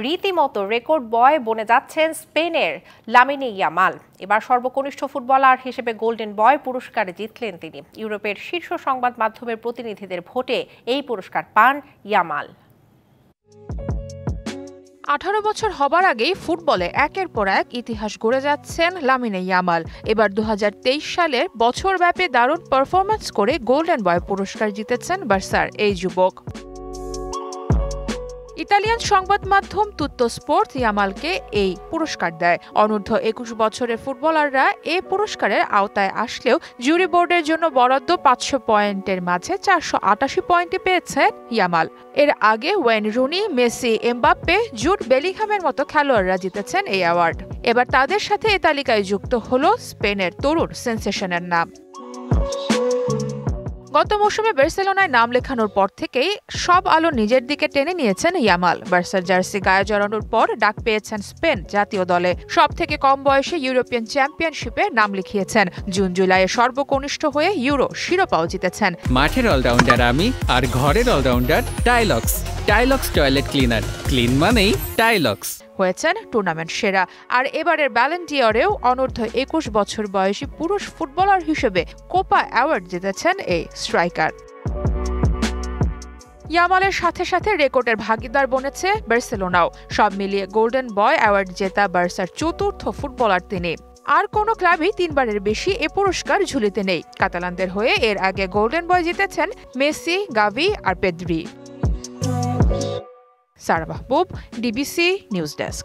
রীতিমতো রেকর্ড বয় বনে যাচ্ছেন স্পেনের লামিনে ইয়ামাল। এবার সর্বকনিষ্ঠ ফুটবলার হিসেবে গোল্ডেন বয় পুরস্কার জিতলেন তিনি। ইউরোপের শীর্ষ সংবাদ মাধ্যমের প্রতিনিধিদের ভোটে এই পুরস্কার পান ইয়ামাল। 18 বছর হবার আগেই ফুটবলে একের পর এক ইতিহাস গড়ে যাচ্ছেন লামিনে ইয়ামাল। এবার 2023 সালের বছরব্যাপী দারুণ পারফরম্যান্স করে গোল্ডেন বয় পুরস্কার জিতেছেন বার্সার এই যুবক। ইতালিয়ান সংবাদ মাধ্যম তুত্তো স্পোর্টস ইয়ামালকে এই পুরস্কার দেয়। অনূর্ধ্ব 21 বছরের ফুটবলাররা এই পুরস্কারের আওতায় আসলেও জুরি বোর্ডের জন্য বরাদ্দ 500 পয়েন্টের মাঝে 488 পয়েন্টে পেয়েছেন ইয়ামাল। এর আগে Wayne Rooney, Messi, Mbappe, Jude বেলিংহামের মতো খেলোয়াড়রা জিতেছেন এই অ্যাওয়ার্ড। এবার তাদের সাথে এই তালিকায় যুক্ত হলো স্পেনের তরুণ সেন্সেশনের নাম। গত মৌসুমে বার্সেলোনায় নাম লেখানোর পর থেকেই সব আলো নিজের দিকে টেনে নিয়েছেন ইয়ামাল। বার্সার জার্সি গায়ে জড়ানোর পর ডাক পেয়েছেন স্পেন জাতীয় দলে। সব থেকে কম বয়সে ইউরোপিয়ান চ্যাম্পিয়নশিপে নাম লিখিয়েছেন। জুন জুলাইয়ে সর্বকনিষ্ঠ হয়ে ইউরো শিরোপাও জিতেছেন। মাঠের অলরাউন্ডার আমি, আর ঘরের allrounder Tilex. Tilex toilet cleaner, clean মানেই টাইলক্স। হয়েছেন টুর্নামেন্ট সেরা। আর এবারের ব্যালন ডি'অরেও অনূর্ধ্ব 21 বছর বয়সী পুরুষ ফুটবলার হিসেবে কোপা অ্যাওয়ার্ড জিতেছেন এই স্ট্রাইকার। ইয়ামালের সাথে সাথে রেকর্ডের ভাগিদার বনেছে বার্সেলোনাও। সব মিলিয়ে গোল্ডেন বয় অ্যাওয়ার্ড জেতা বার্সার চতুর্থ ফুটবলার তিনি। আর কোনো ক্লাবই 3 বারের বেশি এ পুরস্কার ঝুলিতে নেই। কাতালানদের হয়ে এর আগে গোল্ডেন বয় জিতেছেন মেসি, গাভি আর পেদ্রি। সারা মাহবুব, ডিবিসি নিউজ ডেস্ক।